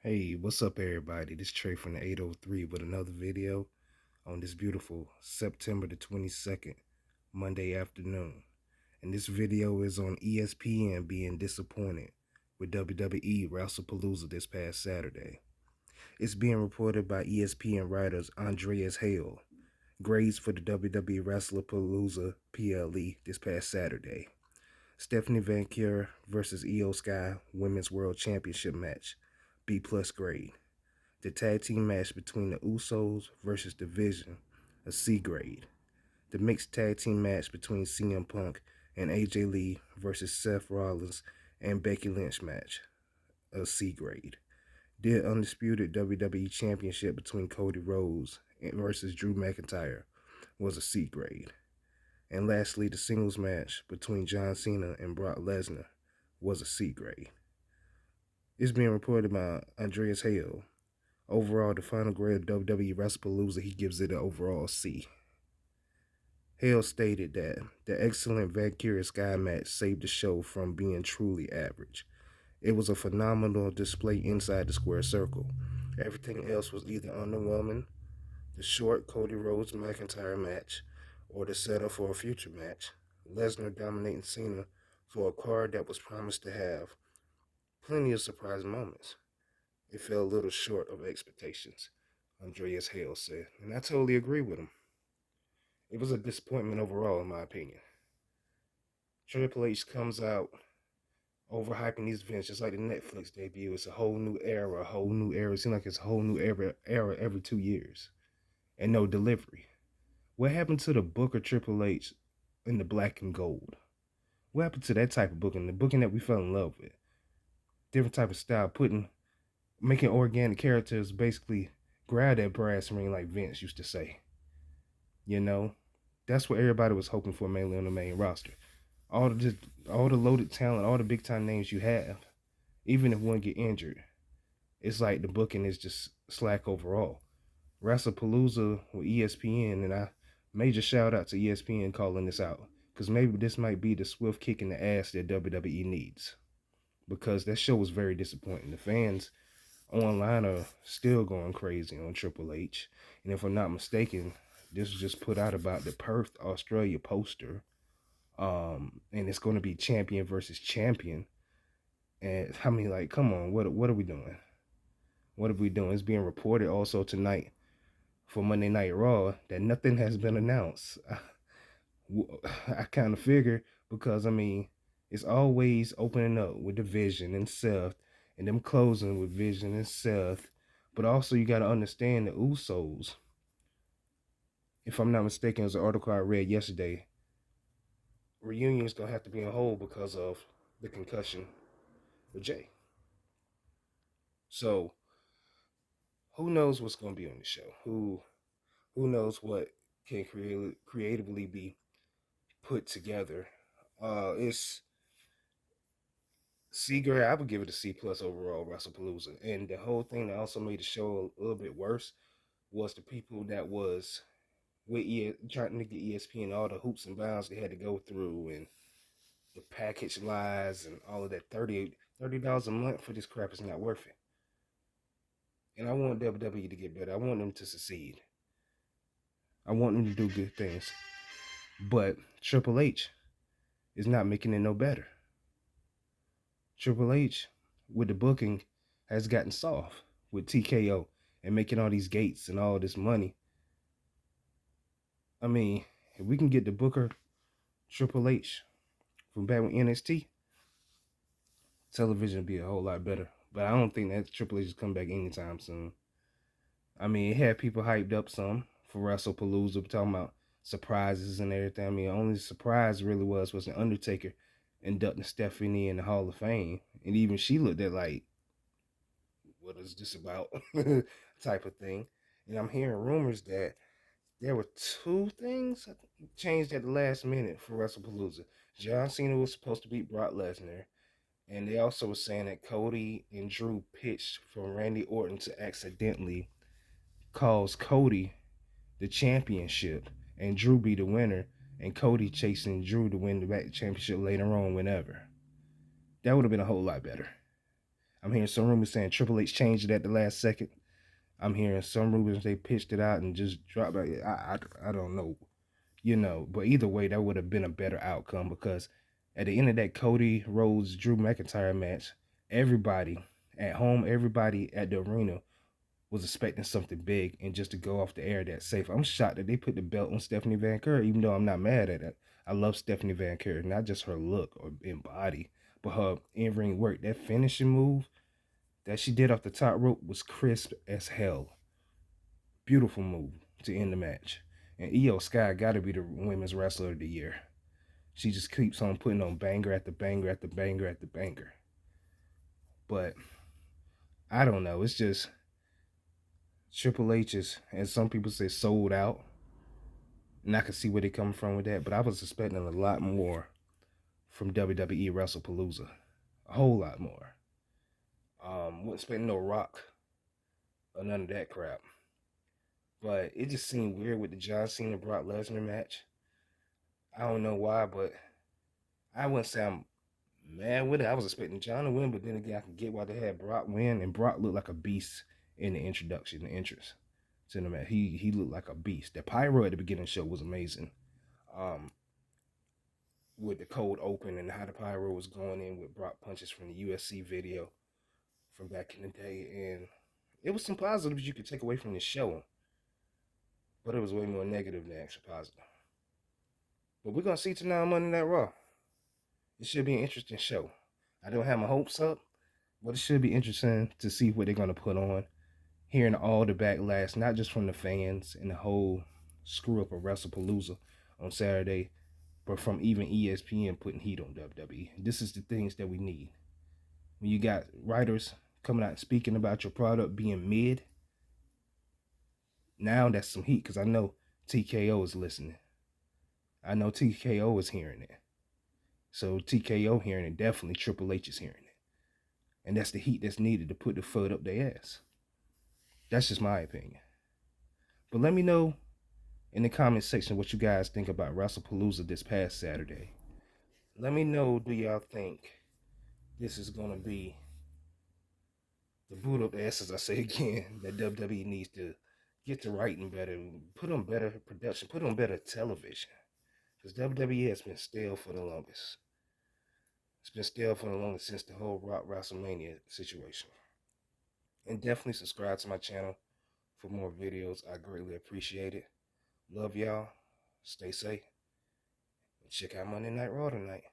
Hey, what's up everybody? This Trey from the 803 with another video on this beautiful September the 22nd, Monday afternoon. And this video is on ESPN being disappointed with WWE Wrestlepalooza this past Saturday. It's being reported by ESPN writers Andreas Hale, grades for the WWE Wrestlepalooza PLE this past Saturday. Stephanie Van Kier versus Io Sky Women's World Championship match, B+ grade. The tag team match between the Usos versus Division, a C grade. The mixed tag team match between CM Punk and AJ Lee versus Seth Rollins and Becky Lynch match, a C grade. The undisputed WWE Championship between Cody Rhodes versus Drew McIntyre was a C grade. And lastly, the singles match between John Cena and Brock Lesnar was a C grade. It's being reported by Andreas Hale. Overall, the final grade of WWE Wrestlepalooza, he gives it an overall C. Hale stated that the excellent Valkyria Sky match saved the show from being truly average. It was a phenomenal display inside the square circle. Everything else was either underwhelming, the short Cody Rhodes McIntyre match, or the setup for a future match. Lesnar dominating Cena for a card that was promised to have plenty of surprise moments. It fell a little short of expectations, Andreas Hale said, and I totally agree with him. It was a disappointment overall, in my opinion. Triple H comes out overhyping these events just like the Netflix debut. It's a whole new era, a whole new era. It seems like it's a whole new era every 2 years. And no delivery. What happened to the book of Triple H in the black and gold? What happened to that type of booking? The booking that we fell in love with. Different type of style, making organic characters basically grab that brass ring like Vince used to say. You know, that's what everybody was hoping for mainly on the main roster. All the loaded talent, all the big time names you have, even if one get injured, it's like the booking is just slack overall. Wrestlepalooza with ESPN, and I major shout out to ESPN calling this out, because maybe this might be the swift kick in the ass that WWE needs, because that show was very disappointing. The fans online are still going crazy on Triple H, and if I'm not mistaken, this was just put out about the Perth, Australia poster, and it's going to be champion versus champion. And I mean, like, come on, what are we doing? What are we doing? It's being reported also tonight for Monday Night Raw that nothing has been announced. I kind of figure, because I mean, it's always opening up with Division and Seth, and them closing with Vision and Seth. But also, you got to understand the Usos. If I'm not mistaken, it was an article I read yesterday. Reunion's gonna have to be on hold because of the concussion with Jay. So who knows what's gonna be on the show? Who knows what can creatively be put together? It's C grade. I would give it a C plus overall, Wrestlepalooza. And the whole thing that also made the show a little bit worse was the people that was with trying to get ESPN, all the hoops and bounds they had to go through, and the package lies and all of that. $30 a month for this crap is not worth it. And I want WWE to get better. I want them to succeed. I want them to do good things. But Triple H is not making it no better. Triple H, with the booking, has gotten soft with TKO and making all these gates and all this money. I mean, if we can get the Booker Triple H from back with NXT, television would be a whole lot better. But I don't think that Triple H is coming back anytime soon. I mean, it had people hyped up some for Wrestlepalooza, talking about surprises and everything. I mean, the only surprise really was the Undertaker inducting Stephanie in the Hall of Fame. And even she looked at like, what is this about? type of thing. And I'm hearing rumors that there were two things changed at the last minute for Wrestlepalooza. John Cena was supposed to beat Brock Lesnar. And they also were saying that Cody and Drew pitched for Randy Orton to accidentally cause Cody the championship and Drew be the winner, and Cody chasing Drew to win the championship later on whenever. That would have been a whole lot better. I'm hearing some rumors saying Triple H changed it at the last second. I'm hearing some rumors they pitched it out and just dropped it. I don't know, but either way, that would have been a better outcome because at the end of that Cody Rhodes Drew McIntyre match, everybody at home, everybody at the arena was expecting something big, and just to go off the air that safe. I'm shocked that they put the belt on Stephanie Van Curry, even though I'm not mad at it. I love Stephanie Van Curry, not just her look or in body, but her in-ring work. That finishing move that she did off the top rope was crisp as hell. Beautiful move to end the match. And Io Sky got to be the women's wrestler of the year. She just keeps on putting on banger after banger after banger after banger. But I don't know. It's just Triple H is, as some people say, sold out. And I can see where they come from with that. But I was expecting a lot more from WWE Wrestlepalooza. A whole lot more. Wasn't expecting no Rock or none of that crap. But it just seemed weird with the John Cena Brock Lesnar match. I don't know why, but I wouldn't say I'm mad with it. I was expecting John to win, but then again, I can get why they had Brock win, and Brock looked like a beast in the introduction, the entrance to the match. He looked like a beast. The pyro at the beginning of the show was amazing. With the cold open and how the pyro was going in with Brock punches from the USC video from back in the day, and it was some positives you could take away from the show, but it was way more negative than actual positive. But we're gonna see tonight on Monday Night Raw. It should be an interesting show. I don't have my hopes up, but it should be interesting to see what they're gonna put on. Hearing all the backlash, not just from the fans and the whole screw up of Wrestlepalooza on Saturday, but from even ESPN putting heat on WWE. This is the things that we need. When you got writers coming out and speaking about your product being mid, now that's some heat because I know TKO is listening. I know TKO is hearing it. So TKO hearing it, definitely Triple H is hearing it. And that's the heat that's needed to put the foot up their ass. That's just my opinion. But let me know in the comment section what you guys think about Wrestlepalooza this past Saturday. Let me know, do y'all think this is going to be the boot up ass, as I say again, that WWE needs to get to writing better, put on better production, put on better television. Because WWE has been stale for the longest. It's been stale for the longest since the whole Rock WrestleMania situation. And definitely subscribe to my channel for more videos. I greatly appreciate it. Love y'all. Stay safe. And check out Monday Night Raw tonight.